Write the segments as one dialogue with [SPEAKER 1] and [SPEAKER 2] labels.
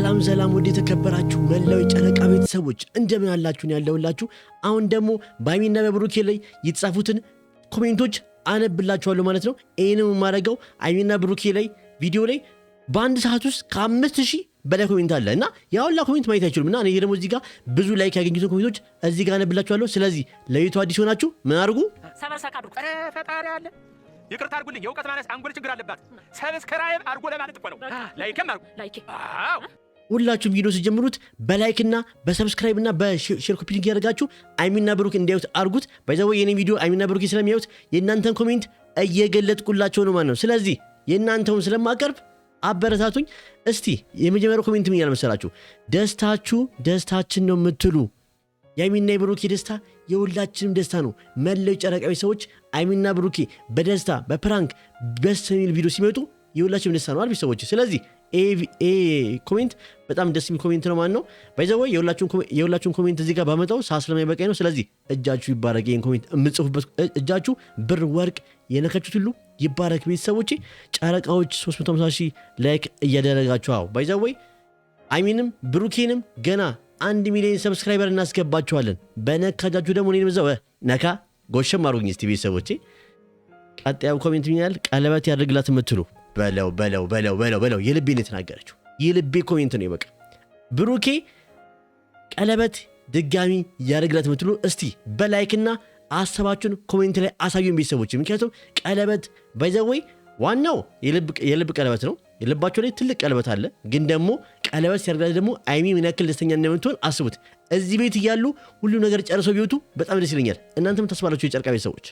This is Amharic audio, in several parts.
[SPEAKER 1] ሰላም ወደ ተከበራችሁ መላው የጨረቃ ቤተሰቦች እንደምን አላችሁ ያለውላችሁ። አሁን ደግሞ በአይሚና በብሩኬ ላይ የተጻፉትን ኮሜንቶች አነብላችኋለሁ ማለት ነው። ይሄንም ማረጋው አይሚና ብሩኬ ላይ ቪዲዮ ላይ በአንድ ሰዓት ውስጥ ከ5000 በላይ ኮሜንት አለ እና ያውላ ኮሜንት ማየት አይችሉምና እኔ ደግሞ እዚህ ጋር ብዙ ላይክ ያገኙትን ኮሜንቶች እዚህ ጋር አነብላችኋለሁ። ስለዚህ ለዩቲዩብ አዲስ ሆናችሁ ምን አድርጉ?
[SPEAKER 2] ሰበርሳካ አድርጉ። ፈጣሪ አለ ይቅርታ አድርጉልኝ። የእውቀት ማነስ አንጎል ችግር አለባት። ሰብስክራይብ አድርጎ ለማለት እኮ ነው። ላይክም አድርጉ። ላይክ አዎ
[SPEAKER 1] ሁላችሁም ቪዲዮ ሲጀምሩት በላይክና በሰብስክራይብና በሼር ኮፒ ሊንክ ያደርጋችሁ አይሚና ብሩክ እንዲያዩት አድርጉት። ባይዘው የኔ ቪዲዮ አይሚና ብሩክ ስለሚያዩት የእናንተን ኮሜንት እየገለጥኩላችሁ ነው ማለት ነው። ስለዚህ የእናንተውን ስለማቀርብ አበረታቱኝ። እስቲ የመጀመሪያው ኮሜንት ምን ያለ መሰላችሁ? ደስታችሁ ደስታችን ነው የምትሉ የአይሚና የብሩኬ ደስታ የሁላችንም ደስታ ነው። መላው ጨረቃዊ ሰዎች አይሚና ብሩኬ በደስታ በፕራንክ በሰሚል ቪዲዮ ሲመጡ የሁላችንም ደስታ ነው አልቢ ሰዎች። ስለዚህ ኮሜንት በጣም ደስ የሚል ኮሜንት ነው ማለት ነው። ባይዘው የሁላችሁን ኮሜንት እዚህ ጋር ባመጣው ሳስለማይበቃኝ ነው። ስለዚህ እጃችሁ ይባረክ። ይሄን ኮሜንት የምጽፉበት እጃችሁ ብር ወርቅ የነካችሁት ሁሉ ይባረክ። ቤተሰቦቼ ጨረቃዎች 350,000 ላይክ እያደረጋችሁ አው ባይዘው አይሚንም ብሩኬንም ገና 1 ሚሊዮን ሰብስክራይበር እናስገባችኋለን። በነካጃችሁ ደግሞ እኔንም እዛው ነካ ጎሽም አድርጉኝ እስቲ ቤተሰቦቼ። ቀጣዩ ኮሜንት ምን ይላል? ቀለበት ያድርግላት የምትሉ በለው የልቤን የተናገረችው የልቤ ኮሜንት ነው። በቃ ብሩኬ ቀለበት ድጋሚ ያድርግላት የምትሉ እስቲ በላይክና ሐሳባችሁን ኮሜንት ላይ አሳዩን ቤተሰቦች። ምክንያቱም ቀለበት ባይዘወይ ዋናው የልብ ቀለበት ነው። የልባቸው ላይ ትልቅ ቀለበት አለ። ግን ደግሞ ቀለበት ሲያደርግላት ደግሞ አይሚ ምን ያክል ደስተኛ እንደምትሆን አስቡት። እዚህ ቤት እያሉ ሁሉ ነገር ጨርሰው ቢወጡ በጣም ደስ ይለኛል። እናንተም ተስፋላችሁ የጨረቃ ቤተሰቦች።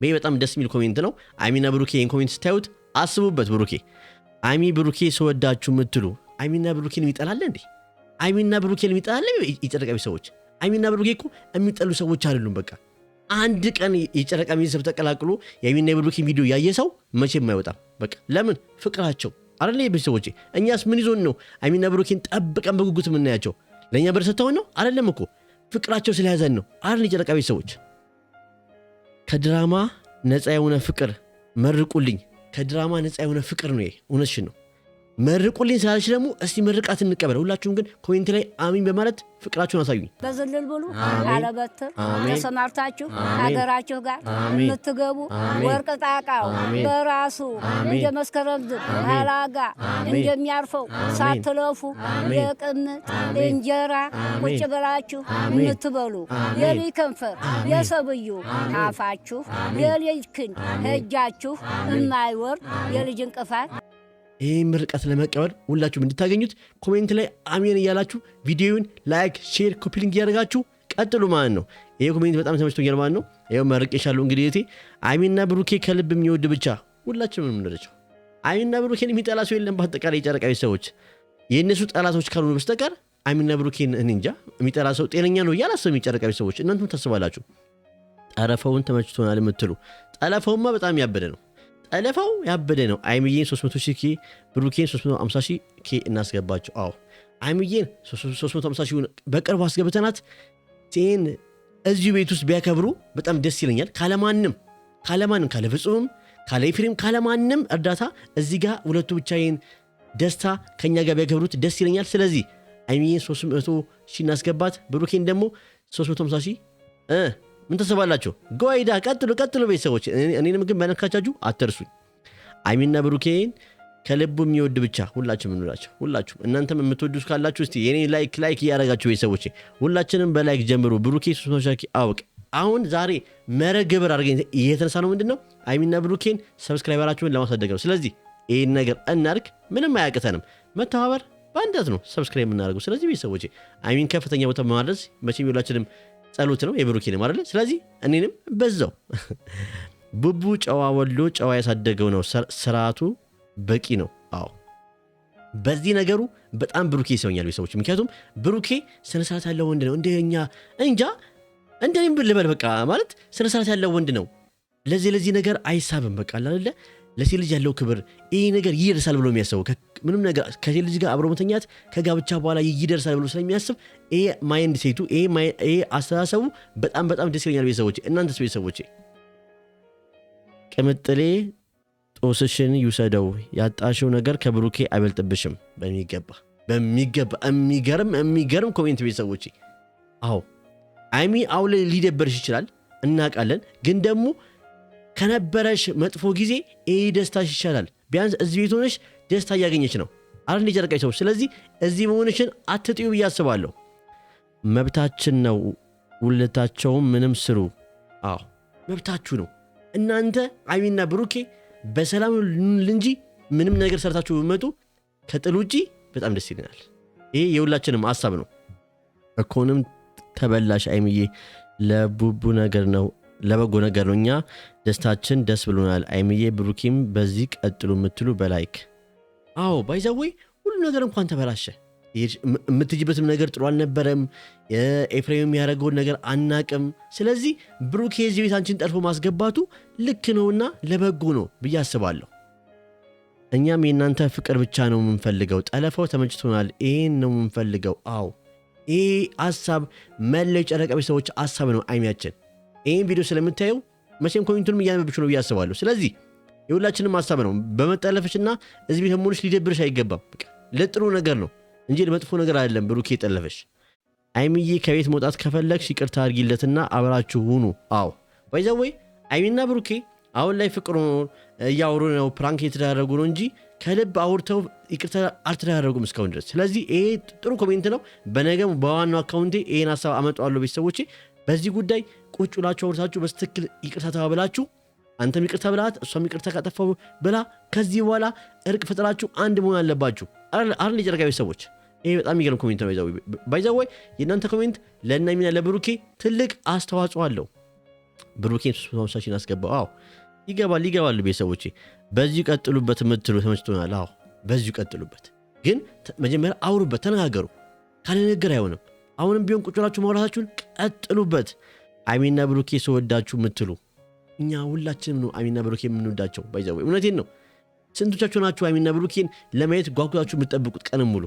[SPEAKER 1] ይሄ በጣም ደስ የሚል ኮሜንት ነው። አይሚና ብሩኬ ይሄን ኮሜንት ስታዩት አስቡበት። ብሩኬ አይሚ ብሩኬ ሰወዳችሁ የምትሉ አይሚና ብሩኬን የሚጠላል እንዴ? አይሚና ብሩኬን የሚጠላል የጨረቃ ቤተሰቦች? አይሚና ብሩኬ እኮ የሚጠሉ ሰዎች አይደሉም። በቃ አንድ ቀን የጨረቃ ቤተሰብ ተቀላቅሎ የአይሚና የብሩኬን ቪዲዮ ያየ ሰው መቼም አይወጣም። በቃ ለምን? ፍቅራቸው አይደል ቤተሰቦቼ። እኛስ ምን ይዞን ነው አይሚና ብሩኬን ጠብቀን በጉጉት የምናያቸው? ለእኛ በር ሰጥተውን ነው አይደለም እኮ ፍቅራቸው ስለያዘን ነው አይደል የጨረቃ ቤተሰቦች። ከድራማ ነፃ የሆነ ፍቅር መርቁልኝ። ከድራማ ነፃ የሆነ ፍቅር ነው። እውነትሽን ነው። መርቁልኝ ስላለች ደግሞ እስቲ ምርቃት እንቀበል። ሁላችሁም ግን ኮሜንት ላይ አሚን በማለት ፍቅራችሁን አሳዩኝ።
[SPEAKER 3] በዝልል ብሉ አለበትር ተሰማርታችሁ ሀገራችሁ ጋር የምትገቡ ወርቅ ጣቃው በራሱ እንደ መስከረም አላጋ እንደሚያርፈው ሳትለፉ የቅምጥ እንጀራ ቁጭ ብላችሁ የምትበሉ የልጅ ከንፈር የሰብዩ አፋችሁ የልጅ ክንድ እጃችሁ የማይወርድ የልጅ እንቅፋት ይህ ምርቃት ለመቀበል ሁላችሁም እንድታገኙት ኮሜንት ላይ አሜን እያላችሁ ቪዲዮውን ላይክ፣ ሼር፣ ኮፒ ሊንክ እያደረጋችሁ ቀጥሉ ማለት ነው። ይሄ ኮሜንት በጣም ተመችቶኛል ማለት ነው። ይሄው መርቄሻለሁ። እንግዲህ እቴ አይሚና ብሩኬ ከልብ የሚወድ ብቻ ሁላችንም የምንረጨው። አይሚና ብሩኬን የሚጠላ ሰው የለም በአጠቃላይ የጨረቃ ቤተሰቦች። የእነሱ ጠላቶች ካልሆኑ በስተቀር አይሚና ብሩኬን እኔ እንጃ የሚጠላ ሰው ጤነኛ ነው እያላሰቡ የጨረቃ ቤተሰቦች። እናንተም ታስባላችሁ። ጠለፈውን ተመችቶናል የምትሉ ጠለፈውማ በጣም ያበደ ነው። ጠለፈው ያበደ ነው። አይሚዬን 300,000 ብሩኬን 350,000 እናስገባቸው። አዎ አይሚዬን 350,000 በቅርቡ አስገብተናት ቴን እዚሁ ቤት ውስጥ ቢያከብሩ በጣም ደስ ይለኛል። ካለማንም ካለ ፍጹም ካለ ኤፍሬም ካለማንም እርዳታ እዚህ ጋር ሁለቱ ብቻዬን ደስታ ከኛ ጋር ቢያከብሩት ደስ ይለኛል። ስለዚህ አይሚዬን 300,000 እናስገባት፣ ብሩኬን ደግሞ 350,000 ምን ተሰባላችሁ? ጎይዳ ቀጥሉ ቤተሰቦች። እኔንም ግን በነካቻችሁ አትርሱኝ። አይሚና ብሩኬን ከልቡ የሚወድ ብቻ ሁላችሁም እንላችሁ። ሁላችሁም እናንተም የምትወዱት ካላችሁ እስቲ የኔ ላይክ እያደረጋችሁ ቤተሰቦች ሁላችንም በላይክ ጀምሩ። ብሩኬ 300,000 አውቅ። አሁን ዛሬ መረግብር አድርገን እየተነሳ ነው። ምንድነው? አይሚና ብሩኬን ሰብስክራይበራችሁን ለማሳደግ ነው። ስለዚህ ይሄን ነገር እናርግ። ምንም አያቅተንም። መተባበር በአንድነት ነው ሰብስክራይብ የምናደርገው። ስለዚህ ቤተሰቦች አይሚን ከፍተኛ ቦታ በማድረስ መቼም ሁላችንም ጸሎት ነው የብሩኬ ነው ማለት። ስለዚህ እኔንም በዛው ቡቡ ጨዋ ወሎ ጨዋ ያሳደገው ነው ስርዓቱ በቂ ነው። አዎ በዚህ ነገሩ በጣም ብሩኬ ይሰውኛል ቤተሰቦች። ምክንያቱም ብሩኬ ስነ ስርዓት ያለው ወንድ ነው። እንደኛ እንጃ እንደኔም ልበል በቃ ማለት ስነ ስርዓት ያለው ወንድ ነው። ለዚህ ነገር አይሳብም። በቃ አይደለ ለሴት ልጅ ያለው ክብር ይሄ ነገር ይደርሳል ብሎ የሚያስበው ምንም ነገር ከሴት ልጅ ጋር አብሮ መተኛት ከጋብቻ በኋላ ይደርሳል ብሎ ስለሚያስብ ይሄ ማይንድ ሴቱ ይሄ አስተሳሰቡ በጣም ደስ ይለኛል ቤተሰቦች። እናንተስ ቤተሰቦች? ቅምጥሌ ጦስሽን ይውሰደው ያጣሽው ነገር ከብሩኬ አይበልጥብሽም።
[SPEAKER 1] በሚገባ የሚገርም ኮሜንት ቤተሰቦቼ። አዎ አይሚ አሁን ላይ ሊደበርሽ ይችላል እናውቃለን፣ ግን ደግሞ ከነበረሽ መጥፎ ጊዜ ይሄ ደስታሽ ይሻላል። ቢያንስ እዚህ ቤት ሆነሽ ደስታ እያገኘች ነው አይደል የጨረቃ ሰዎች። ስለዚህ እዚህ መሆንሽን አትጥዩ ብዬ አስባለሁ። መብታችን ነው ሁለታቸውም ምንም ስሩ። አዎ መብታችሁ ነው። እናንተ አይሚና ብሩኬ በሰላም እንጂ ምንም ነገር ሰርታችሁ ብመጡ ከጥል ውጪ በጣም ደስ ይለናል። ይሄ የሁላችንም ሐሳብ ነው። እኮንም ተበላሽ አይሚዬ ለቡቡ ነገር ነው ለበጎ ነገር ነው። እኛ ደስታችን ደስ ብሎናል። አይሚዬ ብሩኬም በዚህ ቀጥሉ የምትሉ በላይክ አዎ ባይዛዌ ሁሉ ነገር እንኳን ተበላሸ። የምትጅበትም ነገር ጥሩ አልነበረም። ኤፍሬም የሚያደርገውን ነገር አናቅም። ስለዚህ ብሩኬ የዚህ ቤት አንቺን ጠልፎ ማስገባቱ ልክ ነውና ለበጎ ነው ብዬ አስባለሁ። እኛም የእናንተ ፍቅር ብቻ ነው የምንፈልገው። ጠለፋው ተመችቶናል። ይሄን ነው የምንፈልገው። አዎ ይሄ ሐሳብ መለዩ ጨረቃ ቤተሰቦች ሐሳብ ነው አይሚያችን። ይሄን ቪዲዮ ስለምታየው መቼም ኮሜንቱንም እያነበብሽ ነው ብዬ አስባለሁ። ስለዚህ የሁላችንም ሐሳብ ነው። በመጠለፍሽና እዚህ ቤት ሆነሽ ሊደብርሽ አይገባም። ለጥሩ ነገር ነው እንጂ ለመጥፎ ነገር አይደለም። ብሩኬ ጠለፈሽ። አይሚዬ ከቤት መውጣት ከፈለግሽ ይቅርታ አድርጊለትና አብራችሁ ሁኑ። አዎ ባይዛዌ አይሚና ብሩኬ አሁን ላይ ፍቅር እያወሩ ነው፣ ፕራንክ እየተደረጉ ነው እንጂ ከልብ አውርተው ይቅርታ አልተደረጉም እስካሁን ድረስ። ስለዚህ ይሄ ጥሩ ኮሜንት ነው። በነገም በዋናው አካውንቴ ይሄን ሐሳብ አመጣዋለሁ ቤተሰቦቼ። በዚህ ጉዳይ ቁጭ ብላችሁ አውርታችሁ በስትክክል ይቅርታ ተባብላችሁ አንተም ይቅርታ ብላት እሷም ይቅርታ ካጠፋው ብላ ከዚህ በኋላ እርቅ ፈጥራችሁ አንድ መሆን አለባችሁ አይደል የጨረቃ ቤተሰቦች። ይሄ በጣም የሚገርም ኮሜንት ነው ባይዛዌ። የእናንተ ኮሜንት ለእናሚና ለብሩኬ ትልቅ አስተዋጽኦ አለው። ብሩኬን 350 አስገባው። አዎ ይገባሉ ቤተሰቦቼ። በዚህ ቀጥሉበት የምትሉ ተመችቶናል። አዎ በዚህ ቀጥሉበት፣ ግን መጀመሪያ አውሩበት፣ ተነጋገሩ። ካለ ንግግር አይሆንም። አሁንም ቢሆን ቁጭ ብላችሁ ማውራታችሁን ቀጥሉበት። አይሚና ብሩኬ ስወዳችሁ የምትሉ እኛ ሁላችንም ነው አይሚና ብሩኬ የምንወዳቸው ባይዛዌ። እውነቴን ነው። ስንቶቻችሁ ናችሁ አይሚና ብሩኬን ለማየት ጓጉታችሁ የምትጠብቁት ቀንም ሙሉ?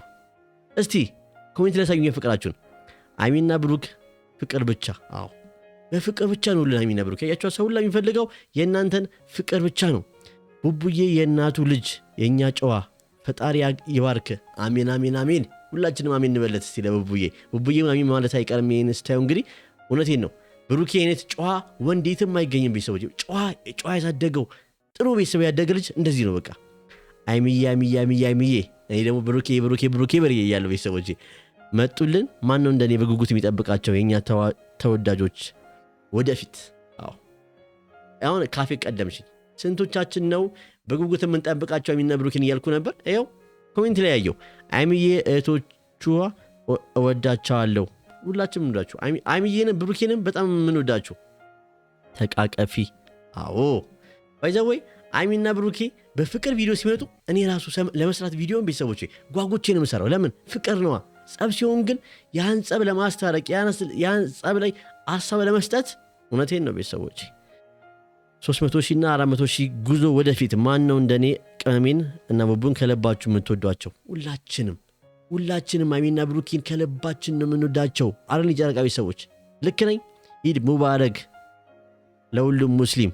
[SPEAKER 1] እስቲ ኮሜንት ላይ ሳዩኝ ፍቅራችሁን። አይሚና ብሩክ ፍቅር ብቻ። አዎ በፍቅር ብቻ ነው ሁሉ አይሚና ብሩክ ያያችሁ ሰው ሁላ የሚፈልገው የእናንተን ፍቅር ብቻ ነው። ቡቡዬ የእናቱ ልጅ የኛ ጨዋ ፈጣሪ ይባርክ። አሜን አሜን አሜን። ሁላችንም አሜን እንበለት እስቲ ለቡቡዬ። ቡቡዬ አሜን ማለት አይቀርም። ይሄን ስታዩ እንግዲህ እውነቴን ነው። ብሩኬ አይነት ጨዋ ወንድ የትም አይገኝም ቤተሰቦች። ጨዋ ያሳደገው ጥሩ ቤተሰብ ያደገ ልጅ እንደዚህ ነው በቃ። አይሚዬ እኔ ደግሞ ብሩኬ በርዬ እያለሁ ቤተሰቦች መጡልን። ማን ነው እንደኔ በጉጉት የሚጠብቃቸው የኛ ተወዳጆች ወደፊት? አዎ አሁን ካፌ ቀደምሽኝ። ስንቶቻችን ነው በጉጉት የምንጠብቃቸው አይሚና ብሩኬን እያልኩ ነበር። ይኸው ኮሜንት ላይ ያየው አይሚዬ እህቶቿ እወዳቸዋለሁ። ሁላችንም እንወዳችሁ። አይሚዬንም ብሩኬንም በጣም የምንወዳችሁ። ተቃቀፊ። አዎ ባይዛዌ አይሚና ብሩኬ በፍቅር ቪዲዮ ሲመጡ እኔ ራሱ ለመስራት ቪዲዮን ቤተሰቦቼ ጓጉቼ ነው የምሰራው። ለምን? ፍቅር ነዋ። ጸብ ሲሆን ግን ያን ጸብ ለማስታረቅ ያን ጸብ ላይ ሐሳብ ለመስጠት እውነቴን ነው ቤተሰቦቼ 300,000 እና 400,000 ጉዞ ወደፊት። ማን ነው እንደኔ ቅመሜን እና ቡቡን ከለባችሁ የምትወዷቸው? ሁላችንም አይሚና ብሩኬን ከለባችን ነው የምንወዳቸው። አረን የጨረቃ ቤተሰቦች ልክ ነኝ? ኢድ ሙባረክ ለሁሉም ሙስሊም።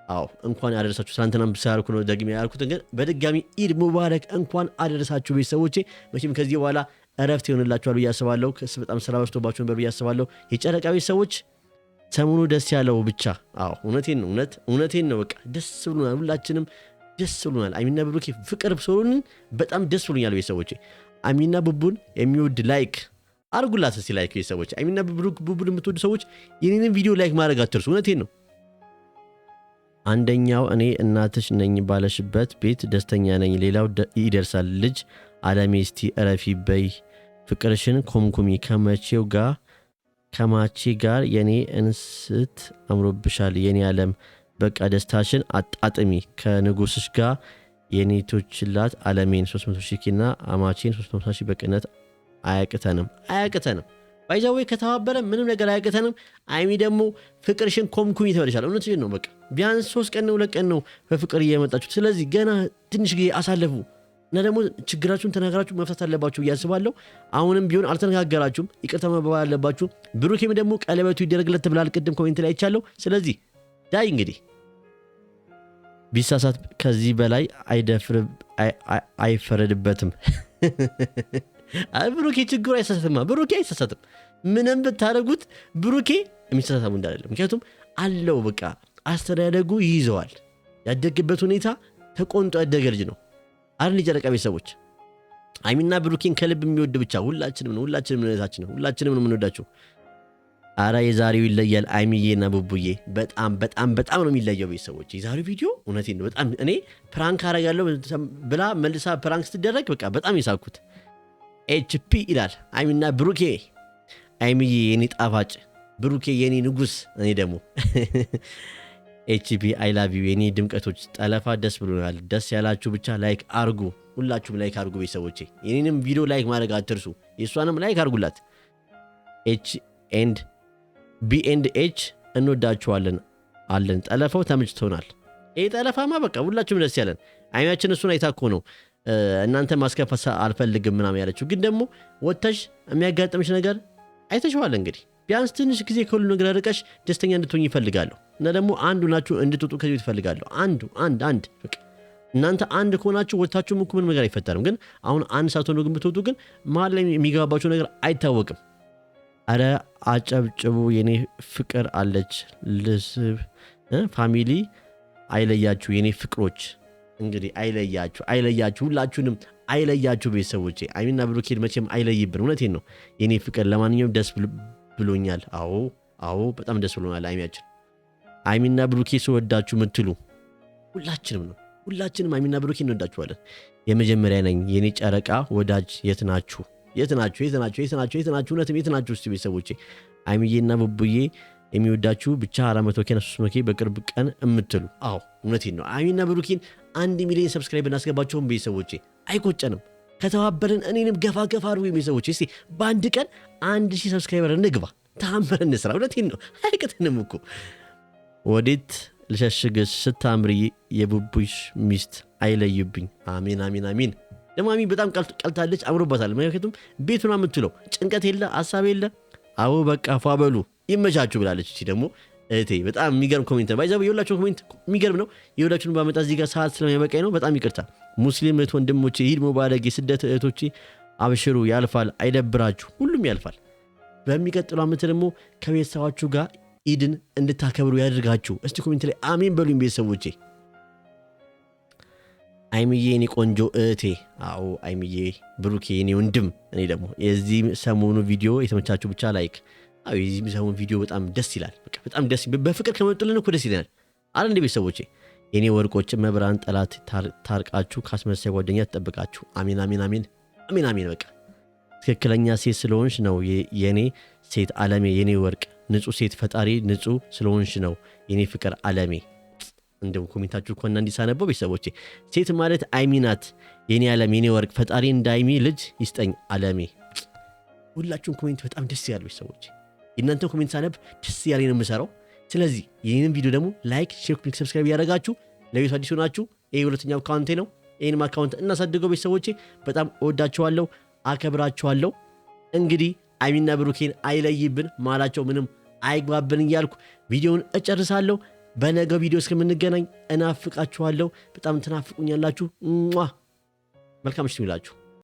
[SPEAKER 1] አዎ እንኳን አደረሳችሁ። ትናንትናም ሳያልኩ ነው ደግሜ ያልኩት፣ ግን በድጋሚ ኢድ ሙባረክ እንኳን አደረሳችሁ ቤተሰቦቼ። መቼም ከዚህ በኋላ እረፍት ይሆንላችኋል ብዬ አስባለሁ። በጣም ስራ በዝቶባችሁ ነበር ብዬ አስባለሁ የጨረቃ ቤተሰቦች። ሰሞኑ ደስ ያለው ብቻ። አዎ እውነቴን ነው በቃ ደስ ብሎናል። ሁላችንም ደስ ብሎናል። አይሚና ብሩኬ ፍቅር ስለሆንን በጣም ደስ ብሎኛል ቤተሰቦቼ። አይሚና ቡቡን የሚወድ ላይክ አርጉላት እስቲ ላይክ ቤተሰቦቼ። አይሚና ቡቡን የምትወዱ ሰዎች የኔንም ቪዲዮ ላይክ ማድረግ አትርሱ። እውነቴን ነው። አንደኛው እኔ እናትሽ ነኝ ባለሽበት ቤት ደስተኛ ነኝ፣ ሌላው ይደርሳል። ልጅ አለሜ እስቲ እረፊ በይ፣ ፍቅርሽን ኮምኩሚ ከማቼ ጋር የኔ እንስት አምሮብሻል የኔ ዓለም፣ በቃ ደስታሽን አጣጥሚ ከንጉስሽ ጋር የኔቶችላት ዓለሜን 300,000 እና አማቼን 350,000 በቅነት አያቅተንም። ባይዛዌ ከተባበረ ምንም ነገር አያቅተንም። አይሚ ደግሞ ፍቅርሽን ኮምኩሚ ተበልሻል። እውነትሽን ነው በቃ ቢያንስ 3 ቀን ነው 2 ቀን ነው በፍቅር እየመጣችሁት። ስለዚህ ገና ትንሽ ጊዜ አሳለፉ እና ደግሞ ችግራችሁን ተናግራችሁ መፍታት አለባችሁ እያስባለሁ። አሁንም ቢሆን አልተነጋገራችሁም፣ ይቅርታ መባባል አለባችሁ። ብሩኬም ደግሞ ቀለበቱ ይደረግለት ተብሏል ቅድም ኮሜንት ላይ አይቻለሁ። ስለዚህ ዳይ እንግዲህ ቢሳሳት ከዚህ በላይ አይፈረድበትም። ብሩኬ ችግሩ አይሳሳትም። ብሩኬ አይሳሳትም። ምንም ብታደርጉት ብሩኬ የሚሳሳተው እንዳለ ምክንያቱም አለው በቃ አስተዳደጉ ይይዘዋል። ያደገበት ሁኔታ ተቆንጦ ያደገ ልጅ ነው አይደል? የጨረቃ ቤተሰቦች አይሚና ብሩኬን ከልብ የሚወድ ብቻ ሁላችንም ነው የምንወዳቸው። አረ የዛሬው ይለያል። አይሚዬና ቡቡዬ በጣም በጣም በጣም ነው የሚለየው ቤተሰቦች። የዛሬው ቪዲዮ እውነቴን ነው በጣም እኔ ፕራንክ አረጋለሁ ብላ መልሳ ፕራንክ ስትደረግ በቃ በጣም የሳኩት HP ይላል አይሚና ብሩኬ። አይሚዬ የኔ ጣፋጭ፣ ብሩኬ የኔ ንጉስ፣ እኔ ደግሞ HP አይ ላቭ ዩ የኔ ድምቀቶች። ጠለፋ ደስ ብሎናል። ደስ ያላችሁ ብቻ ላይክ አርጉ፣ ሁላችሁም ላይክ አርጉ ቤተሰቦቼ። የኔንም ቪዲዮ ላይክ ማድረግ አትርሱ፣ የእሷንም ላይክ አርጉላት። B&H እንወዳችኋለን አለን። ጠለፋው ተመችቶናል። ይሄ ጠለፋማ በቃ ሁላችሁም ደስ ያለን። አይሚያችን እሱን አይታኮ ነው እናንተ ማስከፋት አልፈልግም ምናምን ያለችው። ግን ደግሞ ወጥተሽ የሚያጋጥምሽ ነገር አይተሽዋል። እንግዲህ ቢያንስ ትንሽ ጊዜ ከሁሉ ነገር ርቀሽ ደስተኛ እንድትሆኝ ይፈልጋለሁ እና ደግሞ አንዱ ናችሁ እንድትወጡ ከዚህ ይፈልጋለሁ። አንድ በቃ እናንተ አንድ ከሆናችሁ ወጥታችሁ ምንም ምን ነገር አይፈጠርም። ግን አሁን አንድ ሳትሆኑ ግን ብትወጡ ግን መሀል ላይ የሚገባባችሁ ነገር አይታወቅም። አረ አጨብጭቡ የኔ ፍቅር አለች ልስብ ፋሚሊ አይለያችሁ የኔ ፍቅሮች። እንግዲህ አይለያችሁ ሁላችሁንም አይለያችሁ ቤተሰቦቼ። አይሚና ብሩኬን መቼም አይለይብን። እውነቴን ነው የኔ ፍቅር። ለማንኛውም ደስ ብሎኛል። አዎ በጣም ደስ ብሎናል። አይሚና ብሩኬ ስወዳችሁ ምትሉ ሁላችንም አይሚና ብሩኬን እንወዳችኋለን። የመጀመሪያ ነኝ የኔ ጨረቃ ወዳጅ። የት ናችሁ? እውነትም የት ናችሁ? እስቲ ቤተሰቦቼ አይሚዬና ቡቡዬ የሚወዳችሁ ብቻ 400 300 በቅርብ ቀን እምትሉ አዎ እውነቴን ነው። አይሚና ብሩኬን 1 ሚሊዮን ሰብስክራይብ እናስገባቸውም ቤተሰቦቼ። አይቆጨንም ከተባበርን። እኔንም ገፋ አድርጉ ቤተሰቦቼ። እስቲ በአንድ ቀን 1000 ሰብስክራይበር እንግባ፣ ተአምር እንስራ። እውነቴን ነው አይቀጥንም እኮ። ወዴት ልሸሽግሽ ስታምሪ የቡቡሽ ሚስት አይለዩብኝ። አሜን። ደግሞ አሚን በጣም ቀልታለች፣ አምሮባታል። ምክንያቱም ቤቱና የምትለው ጭንቀት የለ ሀሳብ የለ። አዎ በቃ ፏበሉ ይመቻችሁ ብላለች። እቺ ደግሞ እህቴ በጣም የሚገርም ኮሜንት ባይዛው። የሁላችሁ ኮሜንት የሚገርም ነው። የሁላችሁን ባመጣ እዚህ ጋር ሰዓት ስለማይበቃኝ ነው። በጣም ይቅርታ። ሙስሊም እህት ወንድሞቼ ኢድ ሙባረክ። የስደት እህቶቼ አብሽሩ፣ ያልፋል፣ አይደብራችሁ፣ ሁሉም ያልፋል። በሚቀጥለው ዓመት ደግሞ ከቤተሰባችሁ ጋር ኢድን እንድታከብሩ ያድርጋችሁ። እስቲ ኮሜንት ላይ አሜን በሉኝ ቤተሰቦቼ። አይሚዬ የኔ ቆንጆ እህቴ። አዎ አይሚዬ፣ ብሩኬ የኔ ወንድም። እኔ ደግሞ የዚህ ሰሞኑ ቪዲዮ የተመቻችሁ ብቻ ላይክ። አዎ የዚህ ሰሞኑ ቪዲዮ በጣም ደስ ይላል። በጣም ደስ በፍቅር ከመጡልን እኮ ደስ ይላል አረ እንደ ቤተሰቦቼ። የኔ ወርቆች መብራን ጠላት ታርቃችሁ ካስመሳይ ጓደኛ ተጠብቃችሁ። አሜን። በቃ ትክክለኛ ሴት ስለሆንሽ ነው የኔ ሴት አለሜ፣ የኔ ወርቅ ንጹህ ሴት ፈጣሪ ንጹህ ስለሆንሽ ነው የኔ ፍቅር አለሜ። እንደው ኮሜንታችሁ እኮ እንዲሳነበው ቤተሰቦቼ። ሴት ማለት አይሚ ናት የኔ ዓለም የኔ ወርቅ ፈጣሪ እንዳይሚ ልጅ ይስጠኝ አለሜ። ሁላችሁም ኮሜንት በጣም ደስ ያሉ ቤተሰቦቼ። የእናንተ ኮሜንት ሳነብ ደስ ያለኝ ነው የምሰራው። ስለዚህ ይህንን ቪዲዮ ደግሞ ላይክ፣ ሼር፣ ሰብስክራይብ ያደረጋችሁ ለቤቱ አዲስ ሆናችሁ ይሄ ሁለተኛው አካውንቴ ነው። ይህንም አካውንት እናሳድገው ቤተሰቦቼ። በጣም እወዳችኋለሁ፣ አከብራችኋለሁ። እንግዲህ አይሚና ብሩኬን አይለይብን፣ ማላቸው ምንም አይግባብን እያልኩ ቪዲዮውን እጨርሳለሁ። በነገው ቪዲዮ እስከምንገናኝ እናፍቃችኋለሁ። በጣም ትናፍቁኛላችሁ። መልካም ምሽት ይሁንላችሁ።